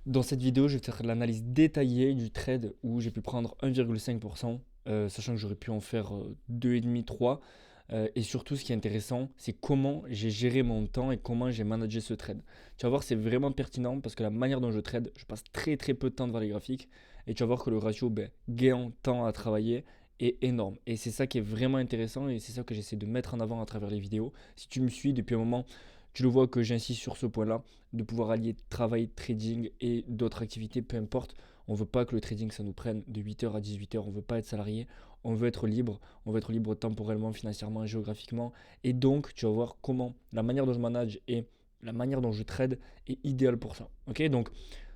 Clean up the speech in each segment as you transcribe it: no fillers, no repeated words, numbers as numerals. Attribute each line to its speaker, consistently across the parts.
Speaker 1: Dans cette vidéo, je vais faire l'analyse détaillée du trade où j'ai pu prendre 1,5%, sachant que j'aurais pu en faire 2,5, 3. Et surtout, ce qui est intéressant, c'est comment j'ai géré mon temps et comment j'ai managé ce trade. Tu vas voir, c'est vraiment pertinent parce que la manière dont je trade, je passe très très peu de temps devant les graphiques et tu vas voir que le ratio gain temps à travailler est énorme. Et c'est ça qui est vraiment intéressant et c'est ça que j'essaie de mettre en avant à travers les vidéos. Si tu me suis depuis un moment, tu le vois que j'insiste sur ce point-là, de pouvoir allier travail, trading et d'autres activités, peu importe. On ne veut pas que le trading, ça nous prenne de 8h à 18h. On ne veut pas être salarié. On veut être libre. On veut être libre temporellement, financièrement, géographiquement. Et donc, tu vas voir comment la manière dont je manage et la manière dont je trade est idéale pour ça. Ok, donc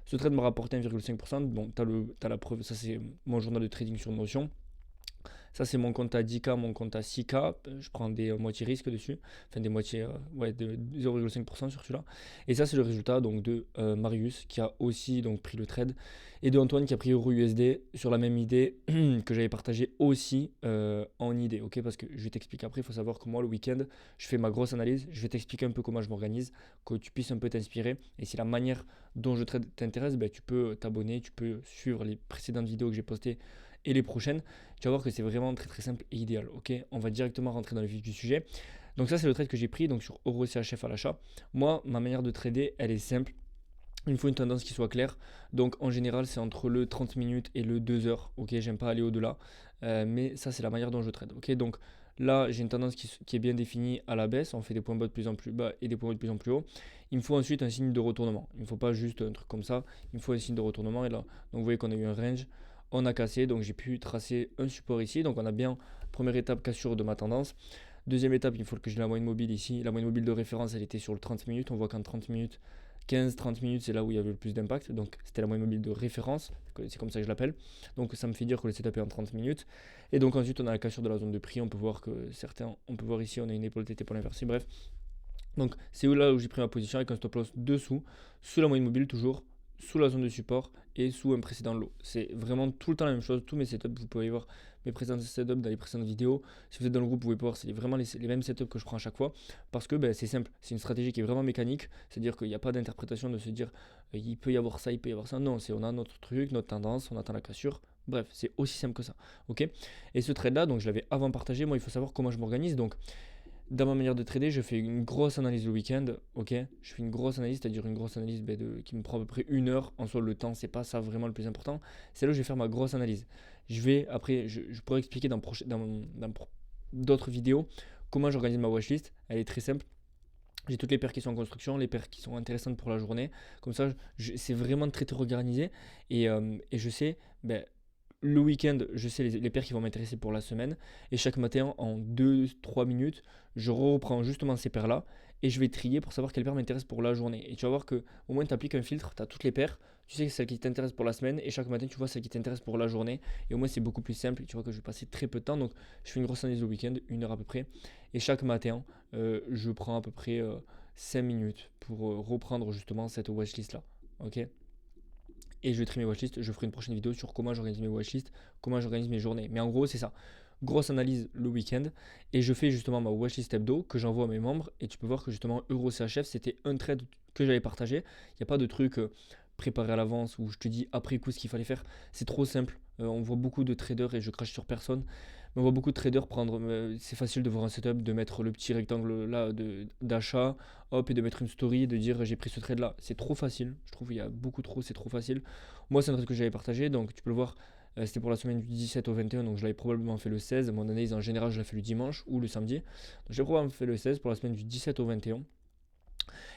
Speaker 1: ce trade m'a rapporté 1,5%. Bon, t'as la preuve. Ça, c'est mon journal de trading sur Notion. Ça, c'est mon compte à 10K, mon compte à 6K. Je prends des moitiés risques dessus. Enfin, des moitiés, ouais, de 0,5% sur celui-là. Et ça, c'est le résultat donc, de Marius qui a aussi donc, pris le trade. Et de Antoine qui a pris Euro USD sur la même idée que j'avais partagé aussi en idée. Ok, parce que je vais t'expliquer après. Il faut savoir que moi, le week-end, je fais ma grosse analyse. Je vais t'expliquer un peu comment je m'organise, que tu puisses un peu t'inspirer. Et si la manière dont je trade t'intéresse, tu peux t'abonner, tu peux suivre les précédentes vidéos que j'ai postées et les prochaines. Tu vas voir que c'est vraiment très très simple et idéal. Ok, on va directement rentrer dans le vif du sujet. Donc ça, c'est le trade que j'ai pris donc sur Euro CHF à l'achat. Moi, ma manière de trader, elle est simple. Il me faut une tendance qui soit claire. Donc en général, c'est entre le 30 minutes et le 2 heures. Ok, j'aime pas aller au-delà. Mais ça, c'est la manière dont je trade. Ok, donc là, j'ai une tendance qui est bien définie à la baisse. On fait des points bas de plus en plus bas et des points bas de plus en plus haut. Il me faut ensuite un signe de retournement. Il ne faut pas juste un truc comme ça. Il me faut un signe de retournement. Et là, donc vous voyez qu'on a eu un range. On a cassé. Donc j'ai pu tracer un support ici. Donc on a bien, première étape, cassure de ma tendance. Deuxième étape, il faut que j'ai la moyenne mobile ici. La moyenne mobile de référence, elle était sur le 30 minutes. On voit qu'en 30 minutes, 15-30 minutes, c'est là où il y avait le plus d'impact. Donc c'était la moyenne mobile de référence, c'est comme ça que je l'appelle. Donc ça me fait dire que le setup est en 30 minutes. Et donc ensuite, on a la cassure de la zone de prix. On peut voir que certains, on peut voir ici, on a une épaule TT pour l'inverser. Bref. Donc c'est là où j'ai pris ma position avec un stop loss dessous, sous la moyenne mobile toujours, sous la zone de support et sous un précédent lot. C'est vraiment tout le temps la même chose. Tous mes setups, vous pouvez voir mes précédents setups dans les précédentes vidéos. Si vous êtes dans le groupe, vous pouvez voir, c'est vraiment les mêmes setups que je prends à chaque fois. Parce que c'est simple, c'est une stratégie qui est vraiment mécanique. C'est-à-dire qu'il n'y a pas d'interprétation de se dire il peut y avoir ça, il peut y avoir ça. Non, c'est on a notre truc, notre tendance, on attend la cassure. Bref, c'est aussi simple que ça. Ok. Et ce trade là, donc je l'avais avant partagé. Moi, il faut savoir comment je m'organise. Donc dans ma manière de trader, je fais une grosse analyse le week-end, ok. Je fais une grosse analyse, c'est-à-dire une grosse analyse qui me prend à peu près 1 heure. En soi, le temps, c'est pas ça vraiment le plus important. C'est là où je vais faire ma grosse analyse. Je vais, après, je pourrais expliquer dans d'autres vidéos comment j'organise ma watchlist. Elle est très simple. J'ai toutes les paires qui sont en construction, les paires qui sont intéressantes pour la journée. Comme ça, c'est vraiment très très organisé. Et je sais, le week-end, je sais les paires qui vont m'intéresser pour la semaine. Et chaque matin, en 2-3 minutes, je reprends justement ces paires-là et je vais trier pour savoir quelle paire m'intéresse pour la journée. Et tu vas voir que au moins tu appliques un filtre, tu as toutes les paires, tu sais celle qui t'intéresse pour la semaine et chaque matin tu vois celle qui t'intéresse pour la journée. Et au moins c'est beaucoup plus simple. Et tu vois que je vais passer très peu de temps. Donc je fais une grosse analyse le week-end, 1 heure à peu près. Et chaque matin, je prends à peu près 5 minutes pour reprendre justement cette watchlist là. Ok, et je vais trier mes watchlists. Je ferai une prochaine vidéo sur comment j'organise mes watchlists, comment j'organise mes journées. Mais en gros, c'est ça. Grosse analyse le week-end. Et je fais justement ma watchlist hebdo que j'envoie à mes membres. Et tu peux voir que justement, EuroCHF, c'était un trade que j'avais partagé. Il n'y a pas de truc préparé à l'avance où je te dis après coup ce qu'il fallait faire. C'est trop simple. On voit beaucoup de traders et je crache sur personne. Mais on voit beaucoup de traders prendre. C'est facile de voir un setup, de mettre le petit rectangle là d'achat, hop, et de mettre une story, de dire j'ai pris ce trade là. C'est trop facile. Je trouve qu'il y a beaucoup trop, c'est trop facile. Moi, c'est un trade que j'avais partagé, donc tu peux le voir. C'était pour la semaine du 17 au 21, donc je l'avais probablement fait le 16. Mon analyse en général, je l'ai fait le dimanche ou le samedi. Donc j'ai probablement fait le 16 pour la semaine du 17 au 21.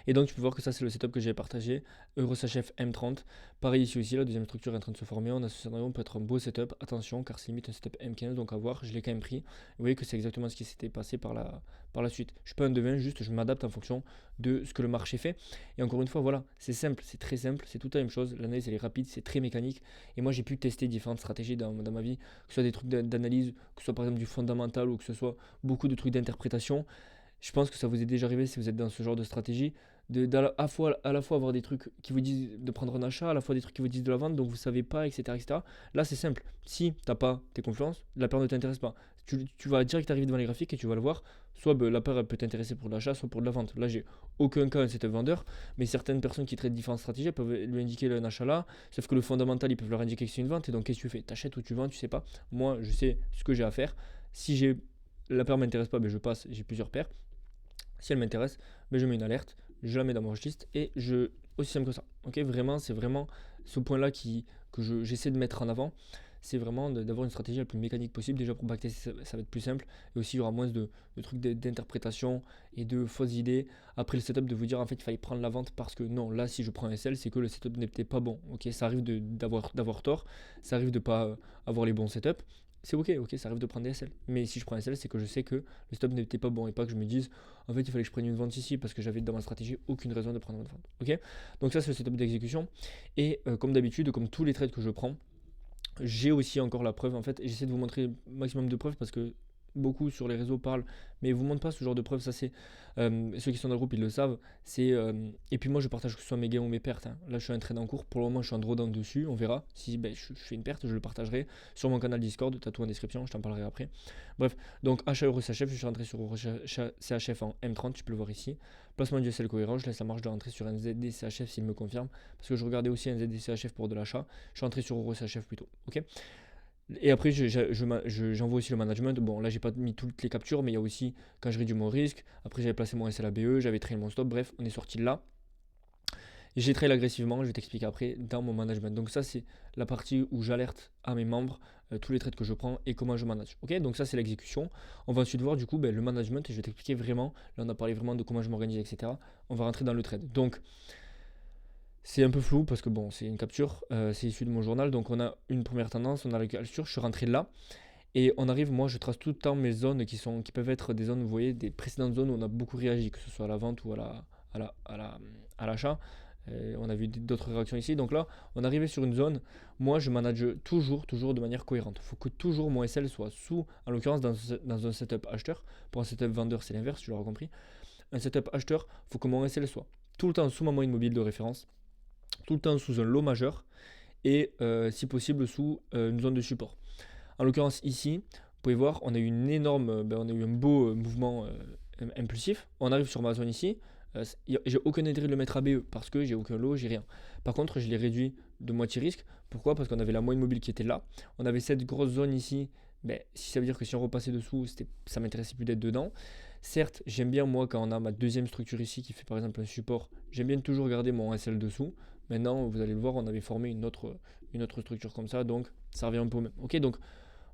Speaker 1: Et donc tu peux voir que ça c'est le setup que j'ai partagé, EuroSHF M30. Pareil ici aussi, la deuxième structure est en train de se former. On a ce scénario, on peut être un beau setup. Attention car c'est limite un setup M15, donc à voir, je l'ai quand même pris. Vous voyez que c'est exactement ce qui s'était passé par la suite. Je suis pas un devin, juste je m'adapte en fonction de ce que le marché fait. Et encore une fois, voilà, c'est simple, c'est très simple, c'est toute la même chose. L'analyse elle est rapide, c'est très mécanique. Et moi j'ai pu tester différentes stratégies dans ma vie, que ce soit des trucs d'analyse, que ce soit par exemple du fondamental ou que ce soit beaucoup de trucs d'interprétation. Je pense que ça vous est déjà arrivé si vous êtes dans ce genre de stratégie, à la fois avoir des trucs qui vous disent de prendre un achat, à la fois des trucs qui vous disent de la vente, donc vous savez pas, etc. etc. Là, c'est simple. Si t'as pas tes confiances, la paire ne t'intéresse pas. Tu vas direct arriver devant les graphiques et tu vas le voir. Soit la paire elle peut t'intéresser pour l'achat, soit pour de la vente. Là, j'ai aucun cas un setup vendeur, mais certaines personnes qui traitent différentes stratégies peuvent lui indiquer un achat là, sauf que le fondamental, ils peuvent leur indiquer que c'est une vente. Et donc, qu'est-ce que tu fais? T'achètes ou tu vends, tu sais pas. Moi, je sais ce que j'ai à faire. Si la paire m'intéresse pas, ben je passe, j'ai plusieurs paires. Si elle m'intéresse, ben je mets une alerte, je la mets dans mon liste et aussi simple que ça. Ok, vraiment, c'est vraiment ce point-là j'essaie de mettre en avant. C'est vraiment d'avoir une stratégie la plus mécanique possible. Déjà pour backtester, ça va être plus simple. Et aussi, il y aura moins de trucs d'interprétation et de fausses idées. Après le setup, de vous dire en fait, il fallait prendre la vente parce que non, là, si je prends un SL, c'est que le setup n'était pas bon. Ok, ça arrive d'avoir tort. Ça arrive de pas avoir les bons setups. C'est ok, ça arrive de prendre des SL. Mais si je prends un SL, c'est que je sais que le setup n'était pas bon et pas que je me dise en fait il fallait que je prenne une vente ici parce que j'avais dans ma stratégie aucune raison de prendre une vente. Ok, donc ça c'est le setup d'exécution. Et comme d'habitude, comme tous les trades que je prends, j'ai aussi encore la preuve en fait. J'essaie de vous montrer le maximum de preuves parce que beaucoup sur les réseaux parlent, mais ils vous montrent pas ce genre de preuves. Ça c'est ceux qui sont dans le groupe ils le savent. Et puis moi je partage que ce soit mes gains ou mes pertes. Hein. Là je suis un trade en cours. Pour le moment je suis en drawdown dessus. On verra si je fais une perte, je le partagerai sur mon canal Discord. T'as tout en description, je t'en parlerai après. Bref, donc achat euro CHF, je suis rentré sur euro CHF en M30, tu peux le voir ici. Placement du SL cohérent, je laisse la marge de rentrer sur un ZD CHF s'il me confirme. Parce que je regardais aussi un ZD CHF pour de l'achat. Je suis rentré sur euro CHF plutôt. Ok. Et après, j'envoie aussi le management. Bon, là, j'ai pas mis toutes les captures, mais il y a aussi quand je réduis mon risque. Après, j'avais placé mon SLABE, j'avais trail mon stop. Bref, on est sorti de là. J'ai trail agressivement, je vais t'expliquer après dans mon management. Donc, ça, c'est la partie où j'alerte à mes membres tous les trades que je prends et comment je manage. Ok, donc ça, c'est l'exécution. On va ensuite voir du coup le management et je vais t'expliquer vraiment. Là, on a parlé vraiment de comment je m'organise, etc. On va rentrer dans le trade. Donc, c'est un peu flou parce que bon, c'est une capture, c'est issu de mon journal. Donc on a une première tendance, on a la capture, je suis rentré là. Et on arrive, moi je trace tout le temps mes zones qui peuvent être des zones, vous voyez, des précédentes zones où on a beaucoup réagi, que ce soit à la vente ou à l'achat. On a vu d'autres réactions ici. Donc là, on est arrivé sur une zone. Moi, je manage toujours de manière cohérente. Il faut que toujours mon SL soit en l'occurrence dans un setup acheteur. Pour un setup vendeur, c'est l'inverse, tu l'auras compris. Un setup acheteur, il faut que mon SL soit tout le temps sous ma moyenne mobile de référence, tout le temps sous un lot majeur et si possible sous une zone de support. En l'occurrence ici, vous pouvez voir, on a eu on a eu un beau mouvement impulsif. On arrive sur ma zone ici. J'ai aucun intérêt de le mettre à BE parce que j'ai aucun lot, j'ai rien. Par contre, je l'ai réduit de moitié risque. Pourquoi? Parce qu'on avait la moyenne mobile qui était là. On avait cette grosse zone ici. Si ça veut dire que si on repassait dessous, ça m'intéressait plus d'être dedans. Certes, j'aime bien moi quand on a ma deuxième structure ici qui fait par exemple un support, j'aime bien toujours garder mon SL dessous. Maintenant, vous allez le voir, on avait formé une autre structure comme ça, donc ça revient un peu au même. Ok, donc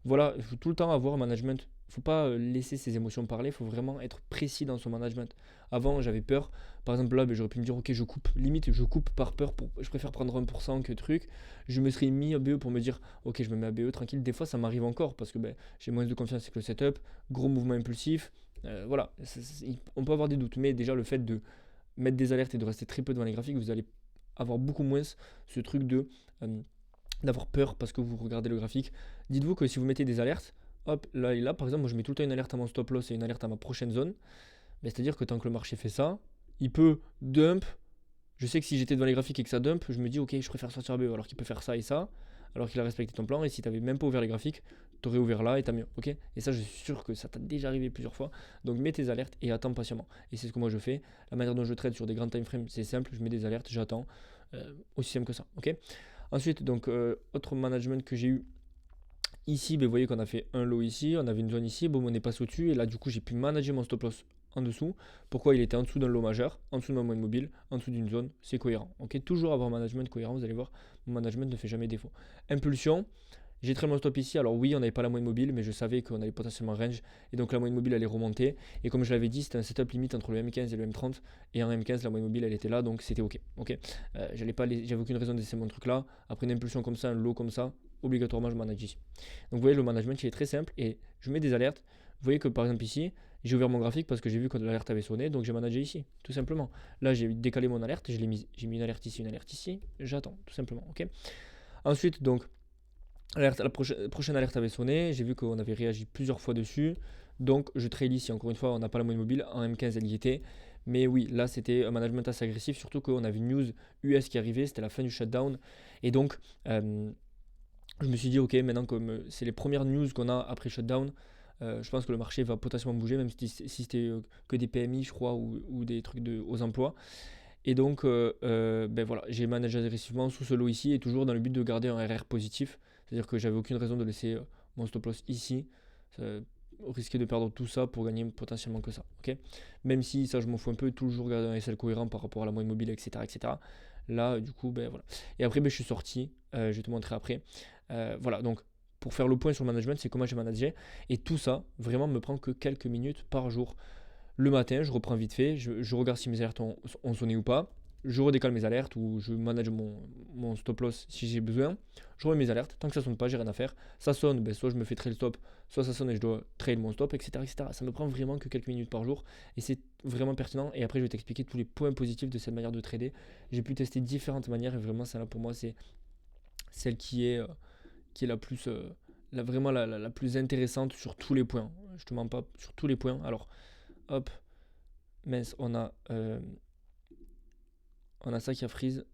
Speaker 1: voilà, il faut tout le temps avoir un management. Il ne faut pas laisser ses émotions parler, il faut vraiment être précis dans son management. Avant, j'avais peur. Par exemple, là, j'aurais pu me dire, ok, je coupe. Limite, je coupe par peur. Je préfère prendre 1% que truc. Je me serais mis à BE pour me dire, ok, je me mets à BE tranquille. Des fois, ça m'arrive encore parce que j'ai moins de confiance avec le setup. Gros mouvement impulsif. Voilà, on peut avoir des doutes. Mais déjà, le fait de mettre des alertes et de rester très peu devant les graphiques, vous allez avoir beaucoup moins ce truc d'avoir peur parce que vous regardez le graphique. Dites-vous que si vous mettez des alertes, hop, là et là, par exemple, moi je mets tout le temps une alerte à mon stop loss et une alerte à ma prochaine zone. C'est-à-dire que tant que le marché fait ça, il peut dump. Je sais que si j'étais devant les graphiques et que ça dump, je me dis ok, je préfère sortir BE alors qu'il peut faire ça et ça, alors qu'il a respecté ton plan. Et si tu n'avais même pas ouvert les graphiques, tu aurais ouvert là et t'as mieux. Ok. Et ça, je suis sûr que ça t'a déjà arrivé plusieurs fois. Donc mets tes alertes et attends patiemment. Et c'est ce que moi je fais. La manière dont je trade sur des grands time frames, c'est simple. Je mets des alertes, j'attends. Aussi simple que ça. Ok. Ensuite, donc autre management que j'ai eu ici, vous voyez qu'on a fait un lot ici, on avait une zone ici, bon on est passé au-dessus et là du coup j'ai pu manager mon stop loss en dessous. Pourquoi? Il était en dessous d'un lot majeur, en dessous de ma moyenne mobile, en dessous d'une zone, c'est cohérent. Ok, toujours avoir un management cohérent, vous allez voir, mon management ne fait jamais défaut. Impulsion, j'ai très mon stop ici, alors oui on n'avait pas la moyenne mobile, mais je savais qu'on allait potentiellement range, et donc la moyenne mobile allait remonter, et comme je l'avais dit, c'était un setup limite entre le M15 et le M30, et en M15 la moyenne mobile elle était là, donc c'était ok. J'avais aucune raison de laisser mon truc là, après une impulsion comme ça, un lot comme ça, obligatoirement je manage ici. Donc vous voyez le management il est très simple, et je mets des alertes, vous voyez que par exemple ici, j'ai ouvert mon graphique parce que j'ai vu que l'alerte avait sonné, donc j'ai managé ici, tout simplement. Là j'ai décalé mon alerte, j'ai mis une alerte ici, j'attends, tout simplement, ok. Ensuite donc, la prochaine alerte avait sonné, j'ai vu qu'on avait réagi plusieurs fois dessus, donc je trail ici, encore une fois on n'a pas la moyenne mobile, en M15 elle y était, mais oui là c'était un management assez agressif, surtout qu'on avait une news US qui arrivait, c'était la fin du shutdown, et donc je me suis dit ok maintenant comme c'est les premières news qu'on a après shutdown, Je pense que le marché va potentiellement bouger, même si c'était que des PMI, je crois, ou des trucs aux emplois. Et donc, ben voilà, j'ai managé agressivement sous ce lot ici et toujours dans le but de garder un RR positif. C'est-à-dire que j'avais aucune raison de laisser mon stop loss ici. Risquer de perdre tout ça pour gagner potentiellement que ça. Ok, même si ça, je m'en fous un peu, toujours garder un SL cohérent par rapport à la moyenne mobile, etc. etc. Là, du coup, ben voilà. Et après, ben, je suis sorti. Je vais te montrer après. Voilà, donc pour faire le point sur le management, c'est comment j'ai managé. Et tout ça, vraiment, me prend que quelques minutes par jour. Le matin, je reprends vite fait, je regarde si mes alertes ont sonné ou pas. Je redécale mes alertes ou je manage mon stop loss si j'ai besoin. Je remets mes alertes. Tant que ça sonne pas, j'ai rien à faire. Ça sonne, ben soit je me fais trail stop, soit ça sonne et je dois trail mon stop, etc., etc. Ça me prend vraiment que quelques minutes par jour et c'est vraiment pertinent. Et après, je vais t'expliquer tous les points positifs de cette manière de trader. J'ai pu tester différentes manières et vraiment, celle-là pour moi, c'est celle qui est la plus, vraiment la plus intéressante sur tous les points. Je te mens pas, sur tous les points. Alors, hop, mince, on a ça qui a freeze.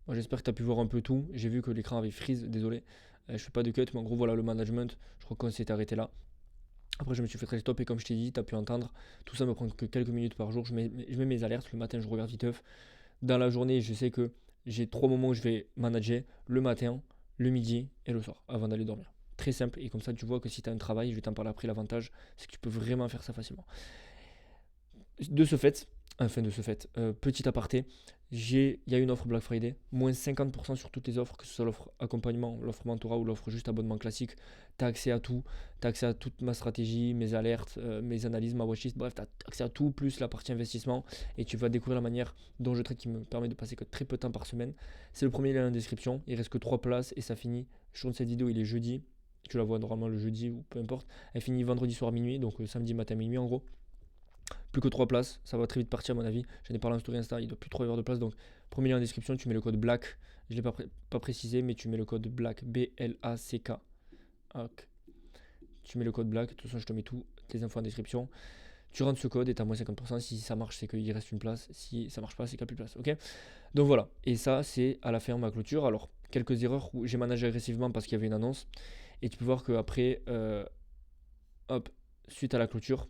Speaker 1: Bon, j'espère que tu as pu voir un peu tout. J'ai vu que l'écran avait freeze, désolé. Je fais pas de cut, mais en gros, voilà le management. Je crois qu'on s'est arrêté là. Après, je me suis fait très stop et comme je t'ai dit, tu as pu entendre, tout ça me prend que quelques minutes par jour. Je mets mes alertes. Le matin, je regarde viteuf. Dans la journée, je sais que j'ai 3 moments où je vais manager le matin, le midi et le soir avant d'aller dormir. Très simple. Et comme ça, tu vois que si tu as un travail, je vais t'en parler après, l'avantage, c'est que tu peux vraiment faire ça facilement. De ce fait, petit aparté, il y a une offre Black Friday, moins 50% sur toutes les offres, que ce soit l'offre accompagnement, l'offre mentorat ou l'offre juste abonnement classique. Tu as accès à tout, tu as accès à toute ma stratégie, mes alertes, mes analyses, ma watchlist, bref, tu as accès à tout, plus la partie investissement, et tu vas découvrir la manière dont je trade qui me permet de passer que très peu de temps par semaine. C'est le premier lien dans la description, il reste que 3 places et ça finit. Je tourne cette vidéo, il est jeudi, tu la vois normalement le jeudi ou peu importe, elle finit vendredi soir minuit, donc samedi matin minuit en gros. Plus que 3 places, ça va très vite partir à mon avis. J'en ai parlé en story Insta, il doit plus trop y avoir de place. Donc, premier lien en description, tu mets le code BLACK. Je ne l'ai pas précisé, mais tu mets le code BLACK, B-L-A-C-K. Ok. Tu mets le code BLACK, de toute façon, je te mets toutes les infos en description. Tu rentres ce code et tu as moins 50%. Si ça marche, c'est qu'il reste une place. Si ça marche pas, c'est qu'il n'y a plus de place. Ok. Donc voilà. Et ça, c'est à la fin ma clôture. Alors, quelques erreurs où j'ai managé agressivement parce qu'il y avait une annonce. Et tu peux voir qu'après, hop, suite à la clôture,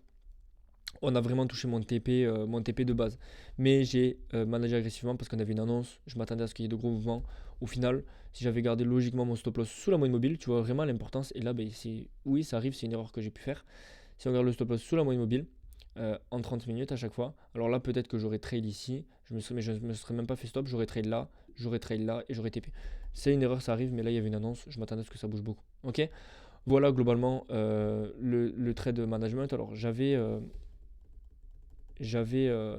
Speaker 1: on a vraiment touché mon TP de base. Mais j'ai managé agressivement parce qu'on avait une annonce. Je m'attendais à ce qu'il y ait de gros mouvements. Au final, si j'avais gardé logiquement mon stop loss sous la moyenne mobile, tu vois vraiment l'importance. Et là, ben, oui, ça arrive, c'est une erreur que j'ai pu faire. Si on garde le stop loss sous la moyenne mobile, en 30 minutes à chaque fois, alors là, peut-être que j'aurais trail ici. Mais je ne me serais même pas fait stop. J'aurais trail là et j'aurais TP. C'est une erreur, ça arrive, mais là, il y avait une annonce. Je m'attendais à ce que ça bouge beaucoup. Ok. Voilà globalement le trade management. Alors j'avais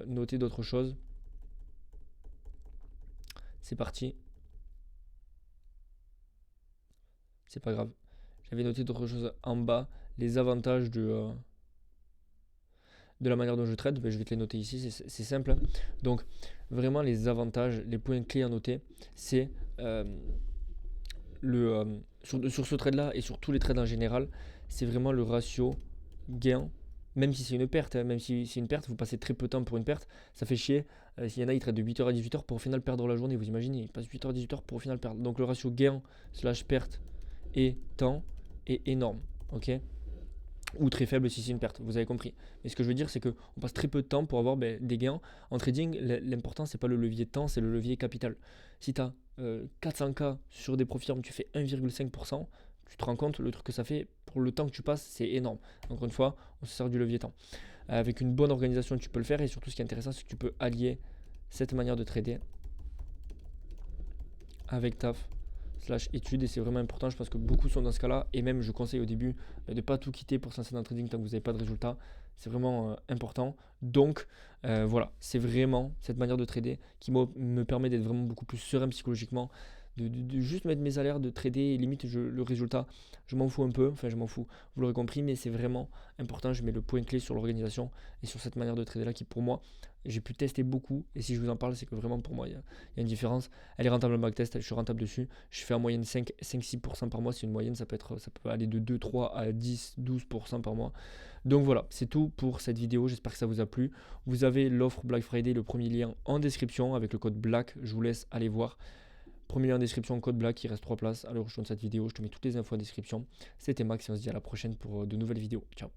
Speaker 1: noté d'autres choses. C'est parti. C'est pas grave. J'avais noté d'autres choses en bas. Les avantages de la manière dont je trade. Ben, je vais te les noter ici. C'est simple. Donc, vraiment, les avantages, les points clés à noter, c'est sur ce trade-là et sur tous les trades en général, c'est vraiment le ratio gain. Même si c'est une perte, même si c'est une perte, vous passez très peu de temps pour une perte, ça fait chier. S'il y en a, ils traitent de 8h à 18h pour au final perdre la journée, vous imaginez, ils passent 8h à 18h pour au final perdre. Donc le ratio gain slash perte et temps est énorme, ok, ou très faible si c'est une perte, vous avez compris. Mais ce que je veux dire, c'est qu'on passe très peu de temps pour avoir des gains. En trading, l'important, c'est pas le levier de temps, c'est le levier capital. Si tu as 400K sur des profits, tu fais 1,5%, tu te rends compte le truc que ça fait pour le temps que tu passes, c'est énorme. Encore une fois, on se sert du levier temps. Avec une bonne organisation, tu peux le faire et surtout, ce qui est intéressant, c'est que tu peux allier cette manière de trader avec taf slash études et c'est vraiment important. Je pense que beaucoup sont dans ce cas-là et même je conseille au début de ne pas tout quitter pour se lancer dans le trading tant que vous n'avez pas de résultat. C'est vraiment important. Donc voilà, c'est vraiment cette manière de trader qui me permet d'être vraiment beaucoup plus serein psychologiquement, de juste mettre mes alertes, de trader et limite le résultat, je m'en fous un peu, enfin je m'en fous, vous l'aurez compris, mais c'est vraiment important. Je mets le point clé sur l'organisation et sur cette manière de trader là qui pour moi, j'ai pu tester beaucoup et si je vous en parle, c'est que vraiment pour moi, il y a une différence. Elle est rentable en backtest, je suis rentable dessus. Je fais en moyenne 5-6% par mois, c'est une moyenne, ça peut aller de 2, 3 à 10, 12% par mois. Donc voilà, c'est tout pour cette vidéo, j'espère que ça vous a plu. Vous avez l'offre Black Friday, le premier lien en description avec le code BLACK, je vous laisse aller voir. Premier lien en description, code black, il reste 3 places. Allez, rejoindre cette vidéo, je te mets toutes les infos en description. C'était Max et on se dit à la prochaine pour de nouvelles vidéos. Ciao.